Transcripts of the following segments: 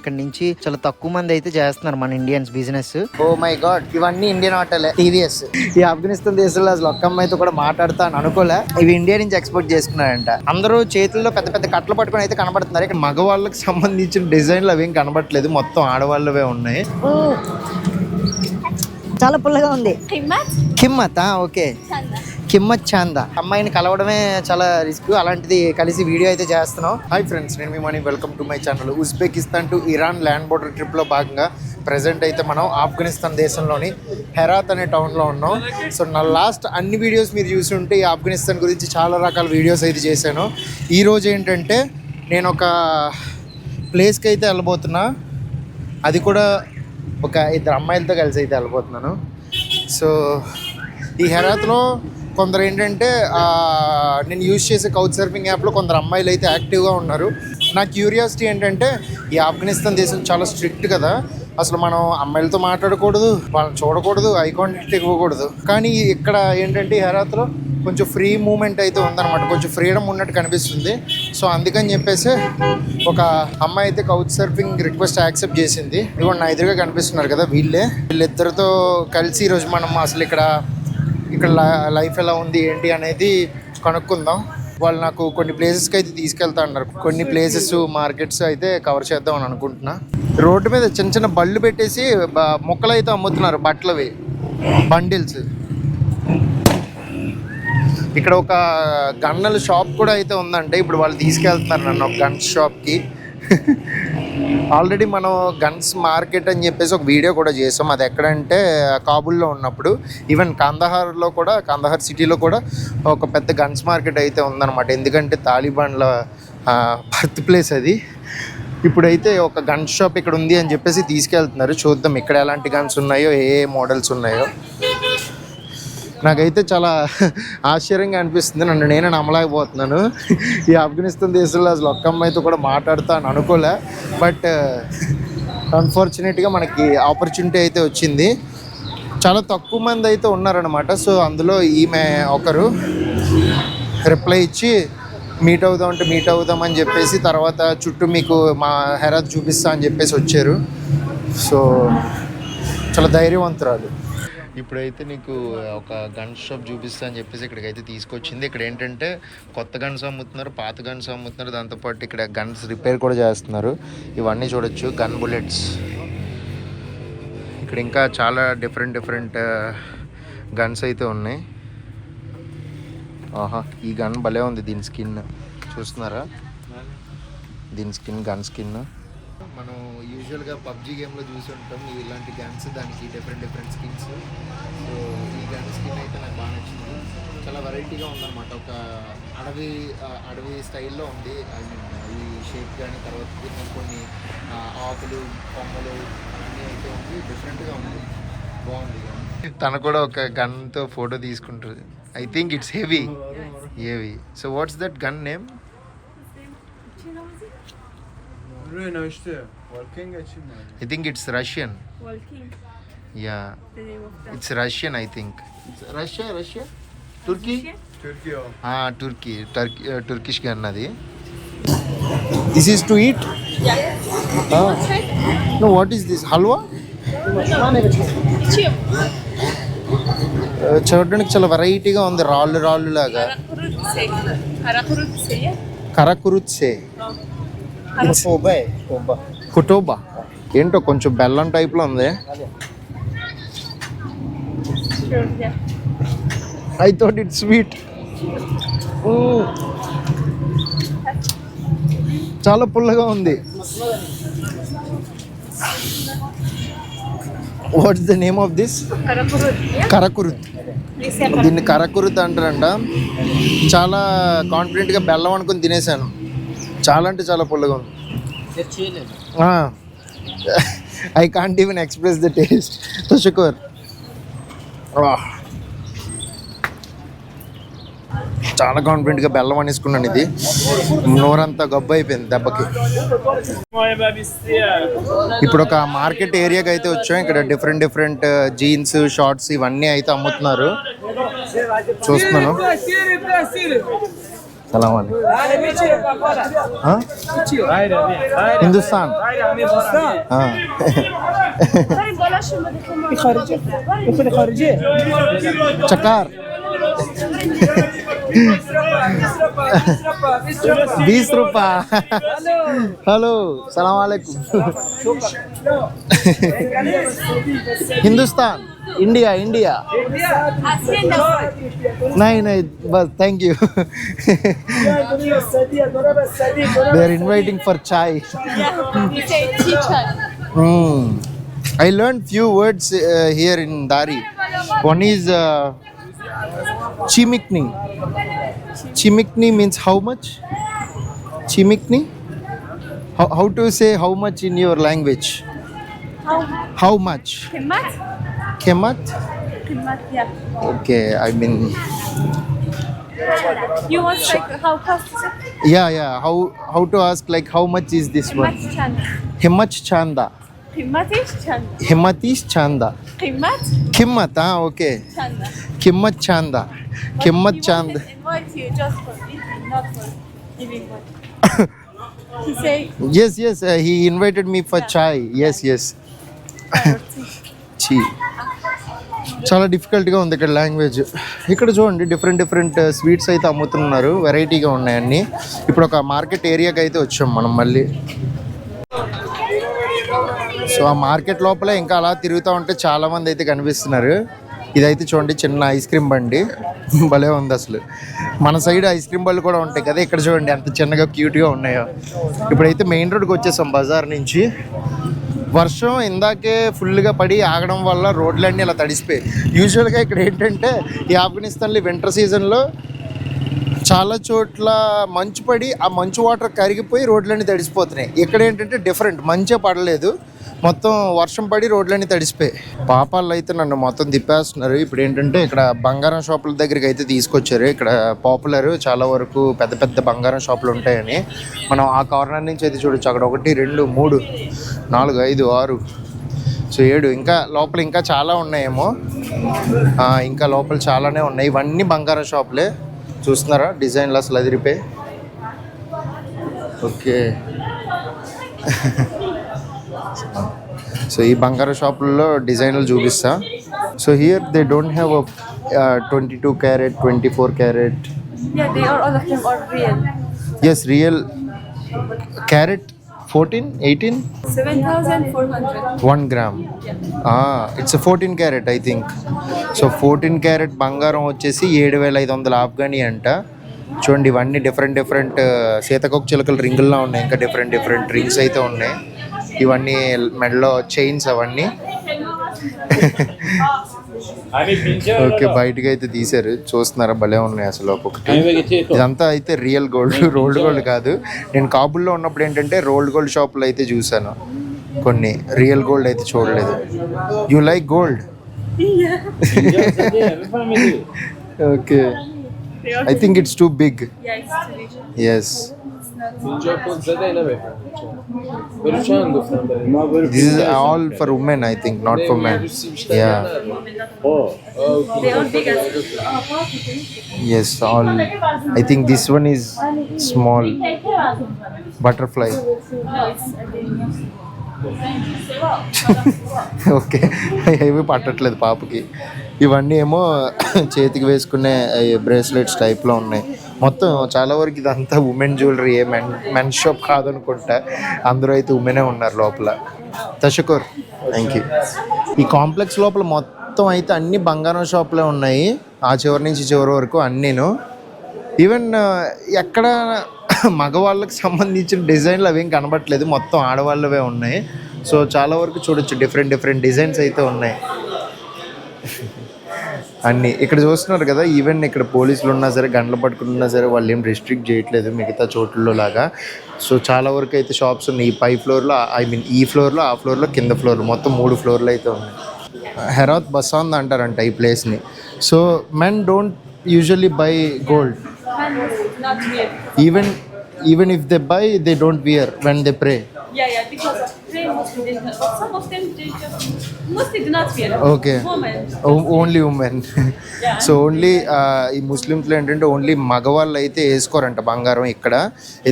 ఇక్కడ నుంచి చాలా తక్కువ మంది అయితే చేస్తున్నారు మన Indians business. Oh my god, ఇవన్నీ ఇండియన్ హోటలే, టీవీఎస్. ఈ ఆఫ్ఘనిస్తాన్ దేశంలో అసలు ఒక్క అమ్మాయితో కూడా మాట్లాడుతా అని అనుకోలే. ఇవి ఇండియా నుంచి ఎక్స్పోర్ట్ చేసుకున్నారంట. అందరూ చేతుల్లో పెద్ద పెద్ద కట్టలు పట్టుకొని అయితే కనబడుతున్నారు. ఇక్కడ మగవాళ్ళకి సంబంధించిన డిజైన్లు అవేం కనబడట్లేదు, మొత్తం ఆడవాళ్ళవే ఉన్నాయి. చాలా పుల్లగా ఉంది. కిమ్మత్, ఓకే, కిమ్మత్ చాందా. అమ్మాయిని కలవడమే చాలా రిస్క్, అలాంటిది కలిసి వీడియో అయితే చేస్తున్నాం. హాయ్ ఫ్రెండ్స్, నేను మీ Mani, welcome to my channel. Uzbekistan to Iran land border ట్రిప్లో భాగంగా ప్రజెంట్ అయితే మనం ఆఫ్ఘనిస్తాన్ దేశంలోని హెరాత్ అనే టౌన్లో ఉన్నాం. సో నా లాస్ట్ అన్ని వీడియోస్ మీరు చూసి ఉంటే ఈ ఆఫ్ఘనిస్తాన్ గురించి చాలా రకాల వీడియోస్ అయితే చేశాను. ఈరోజు ఏంటంటే నేను ఒక ప్లేస్కి అయితే వెళ్ళబోతున్నా, అది కూడా ఒక ఇద్దరు అమ్మాయిలతో కలిసి అయితే వెళ్ళబోతున్నాను. సో ఈ హెరాత్లో కొందరు ఏంటంటే నేను యూజ్ చేసే కౌచ్ సర్ఫింగ్ యాప్లో కొందరు అమ్మాయిలు అయితే యాక్టివ్గా ఉన్నారు. నా క్యూరియాసిటీ ఏంటంటే ఈ ఆఫ్ఘనిస్తాన్ దేశం చాలా స్ట్రిక్ట్ కదా, అసలు మనం అమ్మాయిలతో మాట్లాడకూడదు, వాళ్ళని చూడకూడదు, ఐ కాంటాక్ట్ ఇవ్వకూడదు. కానీ ఇక్కడ ఏంటంటే హెరాత్లో కొంచెం ఫ్రీ మూమెంట్ అయితే ఉందన్నమాట, కొంచెం ఫ్రీడమ్ ఉన్నట్టు కనిపిస్తుంది. సో అందుకని చెప్పేసి ఒక అమ్మాయి అయితే కౌచ్ సర్ఫింగ్ రిక్వెస్ట్ యాక్సెప్ట్ చేసింది. ఇదిగోండి నా ఎదురుగా కనిపిస్తున్నారు కదా, వీళ్ళిద్దరితో కలిసి ఈరోజు మనం అసలు ఇక్కడ లైఫ్ ఎలా ఉంది ఏంటి అనేది కనుక్కుందాం. వాళ్ళు నాకు కొన్ని ప్లేసెస్కి అయితే తీసుకెళ్తా అన్నారు. కొన్ని ప్లేసెస్, మార్కెట్స్ అయితే కవర్ చేద్దాం అని అనుకుంటున్నా. రోడ్డు మీద చిన్న చిన్న బళ్ళు పెట్టేసి మొక్కలు అయితే అమ్ముతున్నారు, బట్టలవి బండిల్స్. ఇక్కడ ఒక గన్నల షాప్ కూడా అయితే ఉందంటే, ఇప్పుడు వాళ్ళు తీసుకెళ్తున్నారు నన్ను ఒక గన్స్ షాప్కి. ఆల్రెడీ మనం గన్స్ మార్కెట్ అని చెప్పేసి ఒక వీడియో కూడా చేసాం. అది ఎక్కడంటే కాబూల్లో ఉన్నప్పుడు. ఈవెన్ కాందహార్ సిటీలో కూడా ఒక పెద్ద గన్స్ మార్కెట్ అయితే ఉందన్నమాట. ఎందుకంటే తాలిబాన్ల బర్త్ ప్లేస్ అది. ఇప్పుడైతే ఒక గన్స్ షాప్ ఇక్కడ ఉంది అని చెప్పేసి తీసుకెళ్తున్నారు. చూద్దాం ఇక్కడ ఎలాంటి గన్స్ ఉన్నాయో, ఏ మోడల్స్ ఉన్నాయో. నాకైతే చాలా ఆశ్చర్యంగా అనిపిస్తుంది, నన్ను నేనే నమ్మలేకపోతున్నాను. ఈ ఆఫ్ఘనిస్తాన్ దేశంలో అసలు ఒక్క అమ్మాయితో కూడా మాట్లాడుతా అని అనుకోలే. బట్ అన్ఫార్చునేట్గా మనకి ఆపర్చునిటీ అయితే వచ్చింది. చాలా తక్కువ మంది అయితే ఉన్నారనమాట. సో అందులో ఈమె ఒకరు రిప్లై ఇచ్చి మీట్ అవుదాం అని చెప్పేసి, తర్వాత చుట్టూ మీకు మా హెరాత్ చూపిస్తా అని చెప్పేసి వచ్చారు. సో చాలా ధైర్యవంతురాలు. ఇప్పుడైతే నీకు ఒక గన్స్ షాప్ చూపిస్తా అని చెప్పేసి ఇక్కడికైతే తీసుకొచ్చింది. ఇక్కడ ఏంటంటే కొత్త గన్స్ అమ్ముతున్నారు, పాత గన్స్ అమ్ముతున్నారు, దాంతోపాటు ఇక్కడ గన్స్ రిపేర్ కూడా చేస్తున్నారు. ఇవన్నీ చూడొచ్చు, గన్ బుల్లెట్స్. ఇక్కడ ఇంకా చాలా డిఫరెంట్ గన్స్ అయితే ఉన్నాయి. ఆహా, ఈ గన్ భలే ఉంది. దీని స్కిన్ చూస్తున్నారా, దీని స్కిన్, గన్ స్కిన్. మనం యూజువల్గా పబ్జీ గేమ్లో చూసి ఉంటాం ఇలాంటి గన్స్, దానికి డిఫరెంట్ స్కిన్స్. సో ఈ గన్ స్కిన్ అయితే నాకు బాగా నచ్చింది. చాలా వెరైటీగా ఉందన్నమాట. ఒక అడవి స్టైల్లో ఉంది. ఈ షేప్ కానీ, తర్వాత కొన్ని ఆకులు, కొమ్మలు అన్నీ అయితే ఉంది. డిఫరెంట్గా ఉంది, బాగుంది. తను కూడా ఒక గన్తో ఫోటో తీసుకుంటుంది. I think it's heavy. So what's that gun name? I think it's Russian. Yeah, it's Russian. I think it's Russia. Turkey. Turkish gun adi. This is to eat. Yeah. No, what is this? Halwa. చూడడానికి చాలా వెరైటీగా ఉంది, రాళ్ళు లాగా. కరకురుత్సే. కుటోబా ఏంటో కొంచెం బెల్లం టైప్లో ఉంది. I thought it's sweet. చాలా పుల్లగా ఉంది. What's the name of this? కరకురుత్. దీన్ని కరకురుత్ అంటారంట. చాలా కాన్ఫిడెంట్గా బెల్లం అనుకుని తినేసాను. చాలా అంటే చాలా పుల్లగా ఉంది. I can't even express the taste. షుకర్. చాలా కాన్ఫిడెంట్గా బెల్లం అనేసుకున్నాను. ఇది నోరంతా గబ్బు అయిపోయింది దెబ్బకి. ఇప్పుడు ఒక మార్కెట్ ఏరియాకి అయితే వచ్చాం. ఇక్కడ డిఫరెంట్ జీన్స్, షార్ట్స్ ఇవన్నీ అయితే అమ్ముతున్నారు. చూస్తున్నాను. सलाम हाँ हिंदुस्तान हाँ चकार 20 रुपया हेलो सलाम वालेकुम हिंदुस्तान इंडिया इंडिया नहीं नहीं बस thank you they are inviting for chai I learned few words here in Dari. One is chimikni. Chimikni means how much? Chimikni? How to say how much in your language? How much? Kemat? Kemat? Kemat, yeah. Okay, I mean You want like how cost is it? yeah. How to ask like how much is this one? Kemat chanda. Himach chanda. Kemat is chanda. Himatish chanda. Kemat Kimmat, okay. chanda. Kimmat chanda. Kimmat chanda. He invite you just for eating, not for giving money. He say Yes, he invited me for chai. Yes. Chi. చాలా డిఫికల్ట్గా ఉంది ఇక్కడ language. ఇక్కడ చూడండి different sweets అయితే అమ్ముతున్నారు, వెరైటీగా ఉన్నాయి అన్నీ. ఇప్పుడు ఒక మార్కెట్ ఏరియాకి అయితే వచ్చాం మనం మళ్ళీ. సో ఆ మార్కెట్ లోపల ఇంకా అలా తిరుగుతూ ఉంటే చాలామంది అయితే కనిపిస్తున్నారు. ఇదైతే చూడండి చిన్న ఐస్ క్రీమ్ బండి, భలే ఉంది అసలు. మన సైడ్ ఐస్ క్రీమ్ బండ్లు కూడా ఉంటాయి కదా, ఇక్కడ చూడండి ఎంత చిన్నగా క్యూట్గా ఉన్నాయో. ఇప్పుడైతే మెయిన్ రోడ్కి వచ్చేసాం బజార్ నుంచి. వర్షం ఇందాకే ఫుల్గా పడి ఆగడం వల్ల రోడ్లన్నీ ఇలా తడిసిపోయి. యూజువల్గా ఇక్కడ ఏంటంటే ఈ ఆఫ్ఘనిస్తాన్లో వింటర్ సీజన్లో చాలా చోట్ల మంచు పడి ఆ మంచు వాటర్ కరిగిపోయి రోడ్లన్నీ తడిసిపోతున్నాయి. ఇక్కడ ఏంటంటే డిఫరెంట్, మంచే పడలేదు, మొత్తం వర్షం పడి రోడ్లన్నీ తడిసిపోయి. పాపాలు అయితే నన్ను మొత్తం తిప్పేస్తున్నారు. ఇప్పుడు ఏంటంటే ఇక్కడ బంగారం షాపుల దగ్గరికి అయితే తీసుకొచ్చారు. ఇక్కడ పాపులర్, చాలా వరకు పెద్ద బంగారం షాపులు ఉంటాయని. మనం ఆ కార్నర్ నుంచి అయితే చూడొచ్చు. అక్కడ 1 2 3 4 5 6 సో 7 ఇంకా లోపల ఇంకా చాలా ఉన్నాయేమో. ఇంకా లోపల చాలానే ఉన్నాయి. ఇవన్నీ బంగారం షాపులే. చూస్తున్నారా డిజైన్లు అసలు అదిరిపోయి. ఓకే సో ఈ బంగారు షాపుల్లో డిజైన్లు చూపిస్తా. So here they don't have 22 carat, 24 carat. yeah, they are all of them are real. Yes, real. Carat 14, 18? 7,400. 1 gram. It's a 14 carat I think. So 14 carat బంగారం వచ్చేసి 7,500 ఆఫ్ఘనీ అంట. చూడండి ఇవన్నీ డిఫరెంట్ సీతకొక చిలుకల రింగుల్లో ఉన్నాయి. ఇంకా డిఫరెంట్ రింగ్స్ అయితే ఉన్నాయి. ఇవన్నీ మెడలో చైన్స్ అవన్నీ. ఓకే బయటకి అయితే తీశారు, చూస్తున్నారా భలే ఉన్నాయి అసలు ఒక్కొక్కటి. ఇదంతా అయితే రియల్ గోల్డ్, రోల్డ్ గోల్డ్ కాదు. నేను కాబుల్లో ఉన్నప్పుడు ఏంటంటే రోల్డ్ గోల్డ్ షాపులు అయితే చూసాను కొన్ని, రియల్ గోల్డ్ అయితే చూడలేదు. You like gold? Okay I think it's too big. Yeah, it's too big. Yes. This is all for women I think, not for men. Yeah. They are big as Yes, all. I think this one is small. Butterfly. no, it's okay ఏవి పట్టట్లేదు పాపకి. ఇవన్నీ ఏమో చేతికి వేసుకునే bracelets టైప్లో ఉన్నాయి. మొత్తం చాలా వరకు ఇదంతా ఉమెన్ జ్యువెలరీ, ఏ మెన్స్ షాప్ కాదనుకుంటా. అందరూ అయితే ఉమెనే ఉన్నారు లోపల. తషకూర్, థ్యాంక్ యూ. ఈ కాంప్లెక్స్ లోపల మొత్తం అయితే అన్ని బంగారం షాపులే ఉన్నాయి, ఆ చివరి నుంచి చివరి వరకు అన్నీను. ఈవెన్ ఎక్కడ మగవాళ్ళకి సంబంధించిన డిజైన్లు అవేం కనబడట్లేదు, మొత్తం ఆడవాళ్ళవే ఉన్నాయి. సో చాలా వరకు చూడొచ్చు డిఫరెంట్ డిజైన్స్ అయితే ఉన్నాయి అన్నీ. ఇక్కడ చూస్తున్నారు కదా, ఈవెన్ ఇక్కడ పోలీసులు ఉన్నా సరే, గంటలు పట్టుకున్నా సరే, వాళ్ళు ఏం రెస్ట్రిక్ట్ చేయట్లేదు మిగతా చోట్లలో లాగా. సో చాలా వరకు అయితే షాప్స్ ఉన్నాయి. ఈ పై ఫ్లోర్లో, ఈ ఫ్లోర్లో, ఆ ఫ్లోర్లో, కింద ఫ్లోర్లో, మొత్తం 3 ఫ్లోర్లు అయితే ఉన్నాయి. హెరాత్ బసాంద్ అంటారంట ఈ ప్లేస్ని. So men don't usually buy gold. not real. Even if they buy, they don't wear when they pray. Yeah, because of prayer mostly they don't, but some of them they just mostly do not wear. Okay. Women. Only women Yeah. So only ఈ ముస్లిమ్స్లో ఏంటంటే only మగవాళ్ళు అయితే వేసుకోరంట బంగారం ఇక్కడ,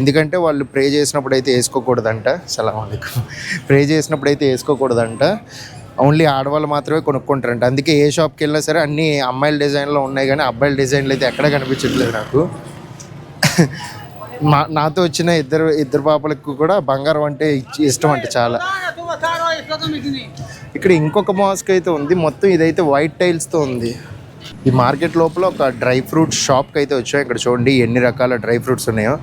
ఎందుకంటే వాళ్ళు ప్రే చేసినప్పుడు అయితే వేసుకోకూడదంట. సలాం అలైకుం. ప్రే చేసినప్పుడు అయితే వేసుకోకూడదంట, ఓన్లీ ఆడవాళ్ళు మాత్రమే కొనుక్కుంటారంట. అందుకే ఏ షాప్కి వెళ్ళినా సరే అన్ని అమ్మాయిల డిజైన్లో ఉన్నాయి, కానీ అబ్బాయిల డిజైన్లు అయితే ఎక్కడ కనిపించట్లేదు నాకు. నాతో వచ్చిన ఇద్దరు పాపలకు కూడా బంగారం అంటే ఇష్టం అంట చాలా. ఇక్కడ ఇంకొక మాస్క్ అయితే ఉంది, మొత్తం ఇదైతే వైట్ టైల్స్తో ఉంది. ఈ మార్కెట్ లోపల ఒక డ్రై ఫ్రూట్ షాప్కి అయితే వచ్చాం. ఇక్కడ చూడండి ఎన్ని రకాల డ్రై ఫ్రూట్స్ ఉన్నాయో.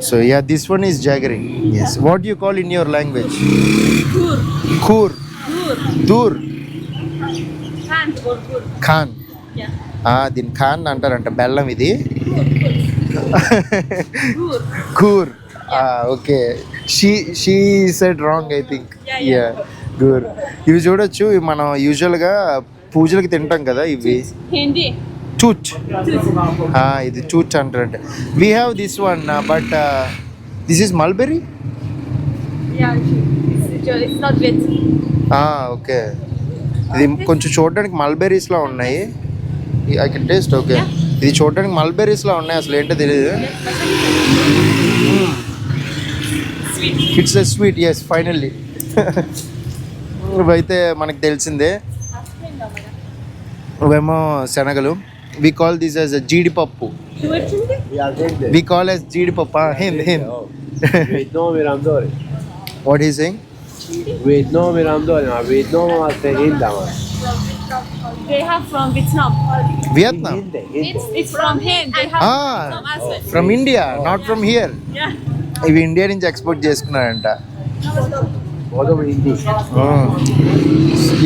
So yeah, this one is jaggery. Yes, what you call in your language? ఖూర్. దూర్. Khan or gur. ఖాన్. Yeah. దీని ఖాన్ అంటారంట, బెల్లం ఇది. Gur. ఖూర్. Okay, she said wrong I think. Yeah, gur. ఇవి చూడొచ్చు, ఇవి మనం యూజువల్గా పూజలకి తింటాం కదా ఇవి. Hindi. చూచ్. ఇది చూచ్ అంటారంట. We have this one, but this is mulberry. Yeah. It's not wet. Okay, ఇది కొంచెం చూడడానికి మల్బెరీస్లా ఉన్నాయి. I can taste. ఓకే, ఇది చూడడానికి మల్బెరీస్లా ఉన్నాయి, అసలు ఏంటో తెలియదు. Sweet. It's a sweet. Yes, finally. ఇవైతే మనకు తెలిసిందే. ఇవేమో శనగలు. వి కాల్ దిస్ యాజ్ జీడిపప్పు. వి కాల్ యాజ్ జీడిపప్పు. హింద్. Vietnam Mirandore. What is saying? Vietnam Mirandore. Vietnam was Hinda. They have from Vietnam. Vietnam. It's from him. They have from as well. From India, not from here. Yeah. ఇవి India నుంచి export చేసుకున్నారంట. Bodum Hindi.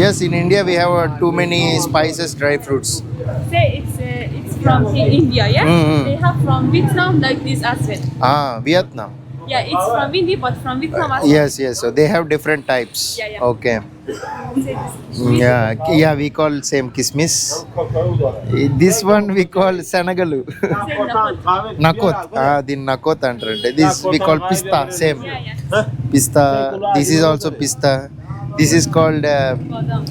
Yes, in India we have too many spices, dry fruits. Say it's from India. Yeah. They have from Vietnam like this as well. Vietnam. Yeah, it's from India, but from Vietnam as well. Yes, so they have different types. Yeah. Okay. Say this. Yeah, we call same kismis. This one we call senagalu. Say Nakot. Nakot. The nakot antarante. This we call pista, same. Yeah. Pista. This is also pista. This is called Badam.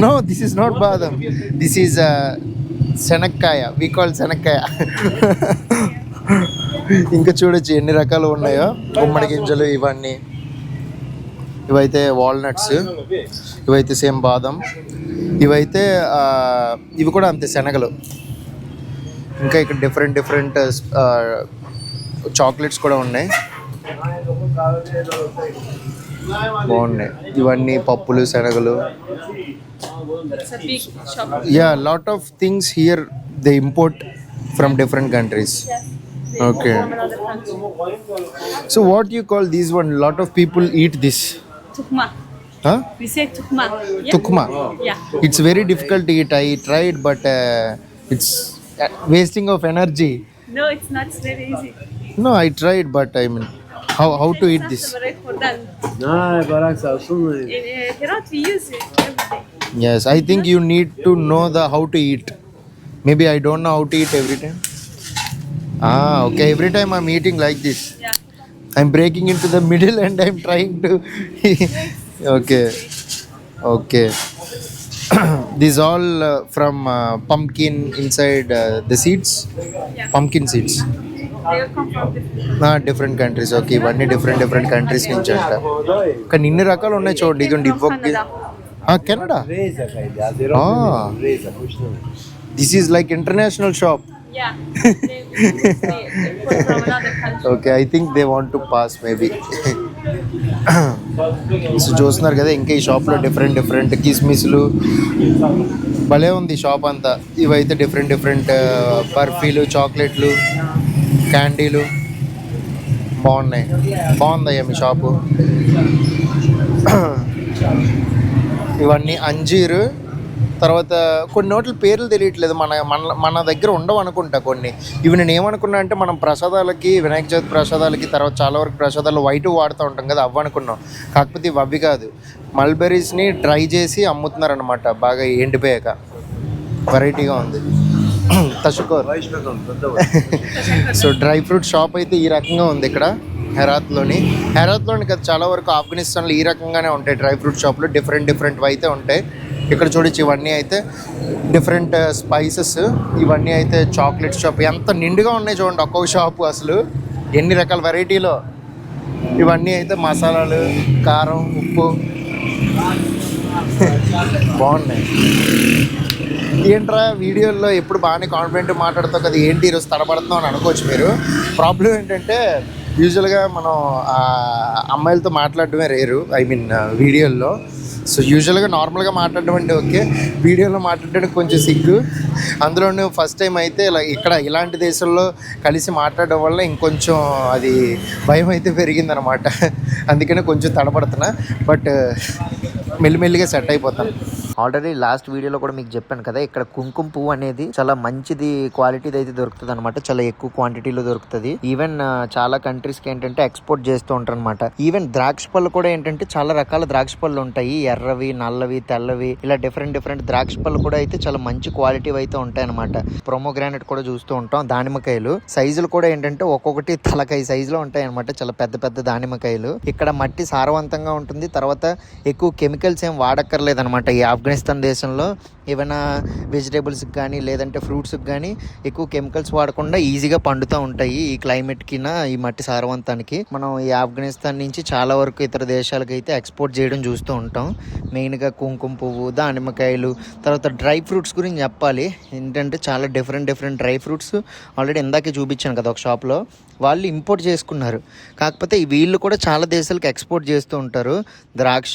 no, this is not badam. This is senakaya. We call senakaya. ఇంకా చూడొచ్చు ఎన్ని రకాలు ఉన్నాయో, గుమ్మడి గింజలు ఇవన్నీ. ఇవైతే walnuts, ఇవైతే same బాదం, ఇవైతే ఇవి కూడా అంతే శనగలు. ఇంకా ఇక్కడ డిఫరెంట్ చాక్లెట్స్ కూడా ఉన్నాయి, బాగున్నాయి. ఇవన్నీ పప్పులు, శనగలు. It's a big shop. Yeah, lot of things here they import from different countries. Yes. Okay. From another country. So what do you call these one? Lot of people eat this. Tukma. Huh? We say tukma. Yeah. Tukma. Yeah. It's very difficult to eat. I tried, but it's wasting of energy. No, it's not. It's very easy. No, I tried, but I mean, how to eat this? Nah, Barak Salsun. In Herat, we use it every day. Yes, I think you need to know the how to eat. Maybe I don't know how to eat every time. Okay. Every time I'm eating like this. Yeah. I'm breaking into the middle and I'm trying to. Okay. These all from pumpkin inside the seeds. Yeah. Pumpkin seeds. They come from Different countries. Okay, ఇవన్నీ different countries నుంచి అంట. కానీ ఇన్ని రకాలు ఉన్నాయి చూడండి. ఇదిగోండి ఇవ్వకి. Canada. Reza, Pushno. This is like international shop. Yeah. They put from another country. Okay, I think they want to pass maybe. So చూస్తున్నారు కదా, ఇంకా ఈ షాప్లో డిఫరెంట్ కిస్మిస్లు, భలే ఉంది షాప్ అంతా. ఇవైతే డిఫరెంట్ బర్ఫీలు, చాక్లెట్లు, క్యాండీలు బాగుందయ్యా మీ షాపు. ఇవన్నీ అంజీరు. తర్వాత కొన్ని నోట్ల పేర్లు తెలియట్లేదు, మన దగ్గర ఉండవు అనుకుంటా కొన్ని. ఇవి నేను ఏమనుకున్నా అంటే, మనం ప్రసాదాలకి, వినాయక చవితి ప్రసాదాలకి, తర్వాత చాలా వరకు ప్రసాదాలు వైట్ వాడుతూ ఉంటాం కదా, అవి అనుకున్నాం. కాకపోతే ఇవి అవి కాదు, మల్బెరీస్ని డ్రై చేసి అమ్ముతున్నారనమాట, బాగా ఎండిపోయాక. వెరైటీగా ఉంది. తషుకోర్. సో డ్రై ఫ్రూట్ షాప్ అయితే ఈ రకంగా ఉంది ఇక్కడ. హెరాత్లోని కదా చాలా వరకు ఆఫ్ఘనిస్తాన్లో ఈ రకంగానే ఉంటాయి డ్రై ఫ్రూట్ షాపులు. డిఫరెంట్ అయితే ఉంటాయి. ఇక్కడ చూడొచ్చు ఇవన్నీ అయితే డిఫరెంట్ స్పైసెస్, ఇవన్నీ అయితే చాక్లెట్ షాప్. ఎంత నిండుగా ఉన్నాయి చూడండి ఒక్కొక్క షాపు, అసలు ఎన్ని రకాల వెరైటీలో. ఇవన్నీ అయితే మసాలాలు, కారం, ఉప్పు బాగున్నాయి. ఏంట్రా వీడియోల్లో ఎప్పుడు బాగానే కాన్ఫిడెంట్ మాట్లాడతావు కదా, ఏంటి ఈరోజు తడబడుతున్నావు అని అనుకోవచ్చు మీరు. ప్రాబ్లం ఏంటంటే యూజువల్గా మనం అమ్మాయిలతో మాట్లాడడమే రేరు, ఐ మీన్ వీడియోల్లో. సో యూజువల్గా నార్మల్గా మాట్లాడడం అంటే ఓకే, వీడియోలో మాట్లాడడానికి కొంచెం సిగ్గు. అందులోనూ ఫస్ట్ టైం అయితే ఇక్కడ ఇలాంటి దేశంలో కలిసి మాట్లాడడం వల్ల ఇంకొంచెం అది భయం అయితే పెరిగిందనమాట. అందుకనే కొంచెం తడబడుతున్నా, బట్ మెల్లిమెల్లిగా సెట్ అయిపోతాను. ఆల్రెడీ లాస్ట్ వీడియోలో కూడా మీకు చెప్పాను కదా, ఇక్కడ కుంకుమ పువ్వు అనేది చాలా మంచిది క్వాలిటీది అయితే దొరుకుతుంది అనమాట. చాలా ఎక్కువ క్వాంటిటీలో దొరుకుతుంది. ఈవెన్ చాలా కంట్రీస్కి ఏంటంటే ఎక్స్పోర్ట్ చేస్తూ ఉంటారు అనమాట. ఈవెన్ ద్రాక్ష పళ్ళు కూడా ఏంటంటే చాలా రకాల ద్రాక్ష పళ్ళు ఉంటాయి, ఎర్రవి, నల్లవి, తెల్లవి, ఇలా డిఫరెంట్ ద్రాక్ష పళ్ళు కూడా అయితే చాలా మంచి క్వాలిటీ అయితే ఉంటాయి అనమాట. ప్రొమోగ్రానైట్ కూడా చూస్తూ ఉంటాం. దానిమ్మకాయలు సైజులు కూడా ఏంటంటే ఒక్కొక్కటి తలకాయ సైజులో ఉంటాయి అనమాట. చాలా పెద్ద దానిమ్మకాయలు. ఇక్కడ మట్టి సారవంతంగా ఉంటుంది. తర్వాత ఎక్కువ కెమికల్స్ ఏం వాడక్కర్లేదు అనమాట. ఈ ఆఫ్ఘనిస్తాన్ దేశంలో ఏమైనా వెజిటేబుల్స్కి కానీ లేదంటే ఫ్రూట్స్కి కానీ ఎక్కువ కెమికల్స్ వాడకుండా ఈజీగా పండుతూ ఉంటాయి. ఈ క్లైమేట్కి ఈ మట్టి సారవంతానికి మనం ఈ ఆఫ్ఘనిస్తాన్ నుంచి చాలా వరకు ఇతర దేశాలకు అయితే ఎక్స్పోర్ట్ చేయడం చూస్తూ ఉంటాం. మెయిన్గా కుంకుమ పువ్వు, దానిమ్మకాయలు, తర్వాత డ్రై ఫ్రూట్స్ గురించి చెప్పాలి. ఏంటంటే చాలా డిఫరెంట్ డ్రై ఫ్రూట్స్ ఆల్రెడీ ఇందాకే చూపించాను కదా ఒక షాప్లో, వాళ్ళు ఇంపోర్ట్ చేసుకున్నారు. కాకపోతే వీళ్ళు కూడా చాలా దేశాలకు ఎక్స్పోర్ట్ చేస్తూ ఉంటారు. ద్రాక్ష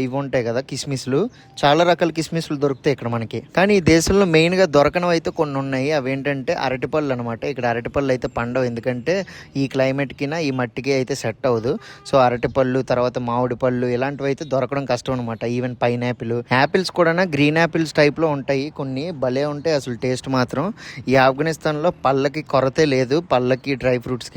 ఇవి ఉంటాయి కదా కిస్మిస్లు, చాలా రకాల కిస్మిస్లు దొరుకుతాయి ఇక్కడ మనకి. కానీ ఈ దేశంలో మెయిన్గా దొరకనవి అయితే కొన్ని ఉన్నాయి. అవి ఏంటంటే అరటిపళ్ళు అనమాట. ఇక్కడ అరటిపళ్ళు అయితే పండవు, ఎందుకంటే ఈ క్లైమేట్కి ఈ మట్టికి అయితే సెట్ అవ్వదు. సో అరటిపళ్ళు, తర్వాత మామిడి పళ్ళు ఇలాంటివి అయితే దొరకడం కష్టం అనమాట. ఈవెన్ పైనాపిల్, యాపిల్స్ కూడా గ్రీన్ యాపిల్స్ టైప్లో ఉంటాయి. కొన్ని భలే ఉంటాయి అసలు టేస్ట్ మాత్రం. ఈ ఆఫ్ఘనిస్తాన్లో పళ్ళకి కొరతే లేదు, పళ్ళకి డ్రై ఫ్రూట్స్కి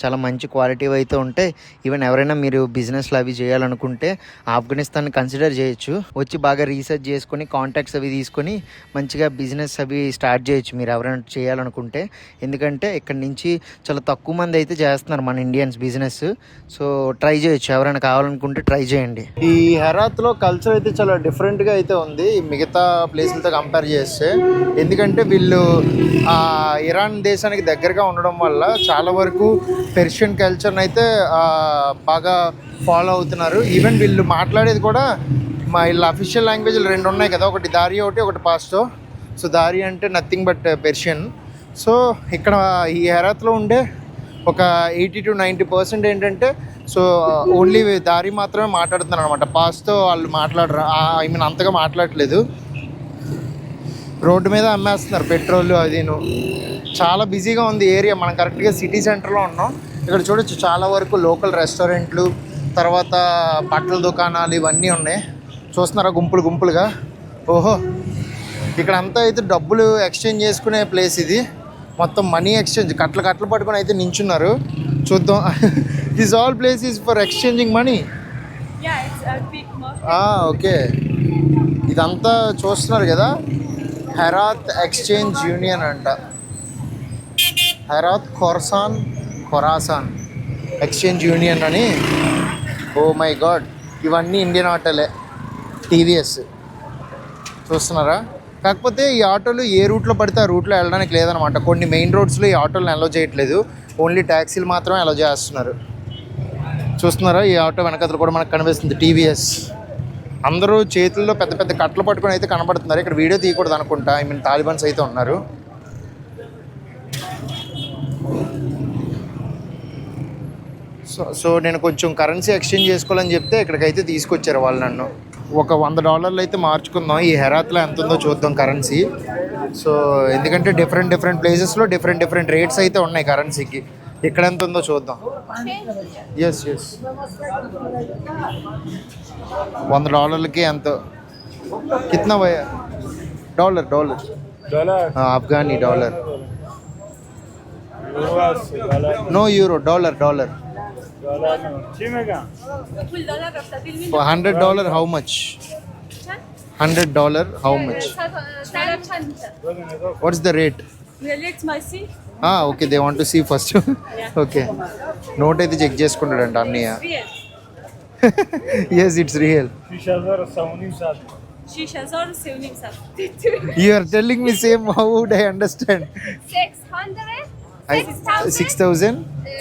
చాలా మంచి క్వాలిటీ అయితే ఉంటాయి. ఈవెన్ ఎవరైనా మీరు బిజినెస్లు అవి చేయాలనుకుంటే ఆఫ్ఘనిస్తాన్ కన్సిడర్ చేయొచ్చు. వచ్చి బాగా రీసెర్చ్ చేసుకొని కాంటాక్ట్స్ అవి తీసుకొని మంచిగా బిజినెస్ అవి స్టార్ట్ చేయొచ్చు మీరు ఎవరైనా చేయాలనుకుంటే. ఎందుకంటే ఇక్కడ నుంచి చాలా తక్కువ మంది అయితే చేస్తున్నారు మన ఇండియన్స్ బిజినెస్. సో ట్రై చేయొచ్చు, ఎవరైనా కావాలనుకుంటే ట్రై చేయండి. ఈ హెరాత్లో కల్చర్ అయితే చాలా డిఫరెంట్గా అయితే ఉంది మిగతా ప్లేసులతో కంపేర్ చేస్తే. ఎందుకంటే వీళ్ళు ఇరాన్ దేశానికి దగ్గరగా ఉండడం వల్ల చాలా వరకు పెర్షియన్ కల్చర్ని అయితే బాగా ఫాలో అవుతున్నారు. ఈవెన్ వీళ్ళు మాట్లాడేది కూడా వీళ్ళ అఫీషియల్ లాంగ్వేజ్లు రెండు ఉన్నాయి కదా, ఒకటి దారి ఒకటి పాస్టో. సో దారి అంటే నథింగ్ బట్ పెర్షియన్. సో ఇక్కడ ఈ హెరాత్లో ఉండే ఒక 80 to 90% ఏంటంటే సో ఓన్లీ దారి మాత్రమే మాట్లాడుతున్నారు అనమాట. పాస్తో వాళ్ళు మాట్లాడరు, ఐ మీన్ అంతగా మాట్లాడట్లేదు. రోడ్డు మీద అమ్మేస్తున్నారు పెట్రోల్ అదిను. చాలా బిజీగా ఉంది ఏరియా. మనం కరెక్ట్గా సిటీ సెంటర్లో ఉన్నాం. ఇక్కడ చూడొచ్చు చాలా వరకు లోకల్ రెస్టారెంట్లు, తర్వాత బట్టల దుకాణాలు ఇవన్నీ ఉన్నాయి. చూస్తున్నారా గుంపులుగా. ఓహో, ఇక్కడ అంతా అయితే డబ్బులు ఎక్స్చేంజ్ చేసుకునే ప్లేస్ ఇది. మొత్తం మనీ ఎక్స్చేంజ్, కట్టలు పట్టుకొని అయితే నించున్నారు. చూద్దాం. This all place is for exchanging money. Okay, ఇదంతా చూస్తున్నారు కదా, హెరాత్ ఎక్స్చేంజ్ యూనియన్ అంట. హెరాత్ ఖొరాసాన్ ఎక్స్చేంజ్ యూనియన్ అని. ఓ మై గాడ్, ఇవన్నీ ఇండియన్ ఆటోలే, టీవీఎస్. చూస్తున్నారా? కాకపోతే ఈ ఆటోలు ఏ రూట్లో పడితే ఆ రూట్లో వెళ్ళడానికి లేదనమాట. కొన్ని మెయిన్ రోడ్స్లో ఈ ఆటోలను అలో చేయట్లేదు, ఓన్లీ ట్యాక్సీలు మాత్రమే అలో చేస్తున్నారు. చూస్తున్నారా? ఈ ఆటో వెనకతలు కూడా మనకు కనిపిస్తుంది, టీవీఎస్. అందరూ చేతుల్లో పెద్ద కట్టలు పట్టుకొని అయితే కనబడుతున్నారు. ఇక్కడ వీడియో తీయకూడదు అనుకుంటా, ఐ మీన్ తాలిబాన్స్ అయితే ఉన్నారు. సో నేను కొంచెం కరెన్సీ ఎక్స్చేంజ్ చేసుకోవాలని చెప్తే ఇక్కడికైతే తీసుకొచ్చారు వాళ్ళు నన్ను. ఒక $100 అయితే మార్చుకుందాం. ఈ హెరాత్లో ఎంత ఉందో చూద్దాం కరెన్సీ. సో ఎందుకంటే డిఫరెంట్ ప్లేసెస్లో డిఫరెంట్ రేట్స్ అయితే ఉన్నాయి కరెన్సీకి. ఇక్కడ ఎంత ఉందో చూద్దాం. ఎస్ $100కి ఎంతో. కిतना భయ్యా? Dollar afghani dollar. No euro, dollar. $100 how much? $100 how much? What's the rate? Let's see. Okay they want to see first okay note అయితే చెక్ చేసుకుంటాడంట అన్నయ్య yes it's real Shisha zor sevnim sat. You are telling me same how would I understand 600? 6,000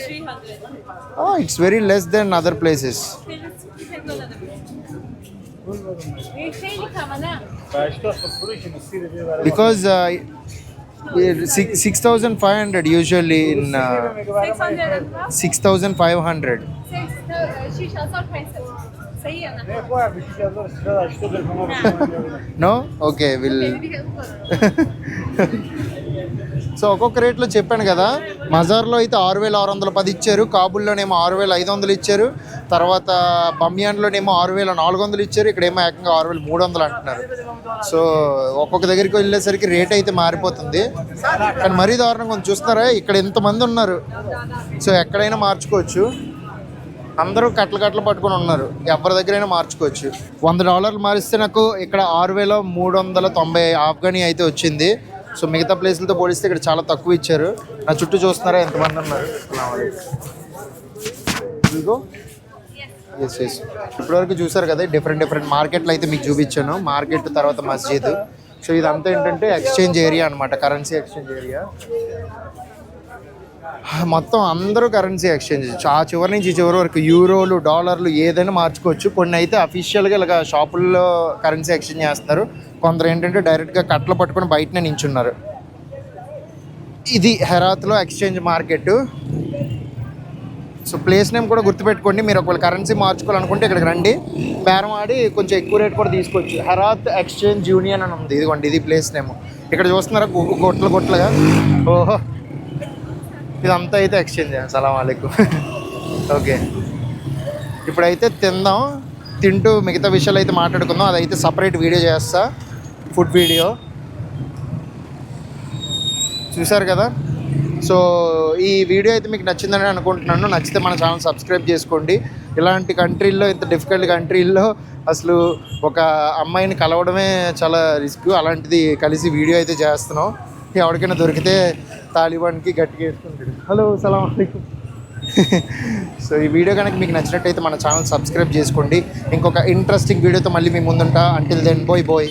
300. It's very less than other places because 6,500 usually in 6,500 Shisha zor paisa. Sahi hai na? no okay will so ఒక్కొక్క రేట్లో చెప్పాను కదా మజార్లో అయితే 6,610 ఇచ్చారు, కాబుల్లోనేమో 6,500 ఇచ్చారు, తర్వాత బమియాన్లోనేమో 6,400 ఇచ్చారు, ఇక్కడేమో ఏకంగా 6,300 అంటున్నారు. సో ఒక్కొక్క దగ్గరికి వెళ్ళేసరికి రేట్ అయితే మారిపోతుంది. కానీ మరీ దారుణంగా కొంచెం చూస్తున్నారా ఇక్కడ ఎంతమంది ఉన్నారు. సో ఎక్కడైనా మార్చుకోవచ్చు, అందరూ కట్టలు పట్టుకొని ఉన్నారు, ఎవరి దగ్గరైనా మార్చుకోవచ్చు. $100 మారిస్తే నాకు ఇక్కడ 6,390 ఆఫ్ఘనీ అయితే వచ్చింది. సో మిగతా ప్లేస్లతో పోలిస్తే ఇక్కడ చాలా తక్కువ ఇచ్చారు. నా చుట్టూ చూస్తున్నారా ఎంతమంది ఉన్నారు. ఇదిగో ఎస్ ఇప్పటివరకు చూసారు కదా డిఫరెంట్ మార్కెట్లు అయితే మీకు చూపించాను. మార్కెట్ తర్వాత మస్జిద్. సో ఇదంతా ఏంటంటే ఎక్స్చేంజ్ ఏరియా అనమాట, కరెన్సీ ఎక్స్చేంజ్ ఏరియా. మొత్తం అందరూ కరెన్సీ ఎక్స్చేంజ్, ఆ చివరి నుంచి ఈ చివరి వరకు యూరోలు డాలర్లు ఏదైనా మార్చుకోవచ్చు. కొన్ని అయితే అఫీషియల్గా ఇలాగ షాపుల్లో కరెన్సీ ఎక్స్చేంజ్ చేస్తున్నారు, కొందరు ఏంటంటే డైరెక్ట్గా కట్టలు పట్టుకొని బయటనే నించున్నారు. ఇది హెరాత్లో exchange market. So place name కూడా గుర్తుపెట్టుకోండి, మీరు ఒకవేళ కరెన్సీ మార్చుకోవాలనుకుంటే ఇక్కడికి రండి, బేరం ఆడి కొంచెం ఎక్కువ రేట్ కూడా తీసుకోవచ్చు. హెరాత్ ఎక్స్చేంజ్ యూనియన్ అని ఉంది, ఇదిగోండి ఇది ప్లేస్ నేమ్. ఇక్కడ చూస్తున్నారా గొట్లుగా. ఓహో ఇదంతా అయితే ఎక్స్చేంజ్. సలాం అలైకుం. ఓకే ఇప్పుడైతే తిందాం, తింటూ మిగతా విషయాలు అయితే మాట్లాడుకుందాం. అదైతే సపరేట్ వీడియో చేస్తా, ఫుడ్ వీడియో. చూసారు కదా. సో ఈ వీడియో అయితే మీకు నచ్చిందని అనుకుంటున్నాను. నచ్చితే మన ఛానల్ సబ్స్క్రైబ్ చేసుకోండి. ఇలాంటి కంట్రీల్లో, ఇంత డిఫికల్ట్ కంట్రీల్లో అసలు ఒక అమ్మాయిని కలవడమే చాలా రిస్క్, అలాంటిది కలిసి వీడియో అయితే చేస్తున్నాం. ఎవరికైనా దొరికితే తాలిబాన్కి గట్టిగా వేసుకుంటాడు. హలో సలాం అలైకుం. సో ఈ వీడియో కనుక మీకు నచ్చినట్టయితే మన ఛానల్ సబ్స్క్రైబ్ చేసుకోండి. ఇంకొక ఇంట్రెస్టింగ్ వీడియోతో మళ్ళీ మీ ముందుంటా. Until then bye.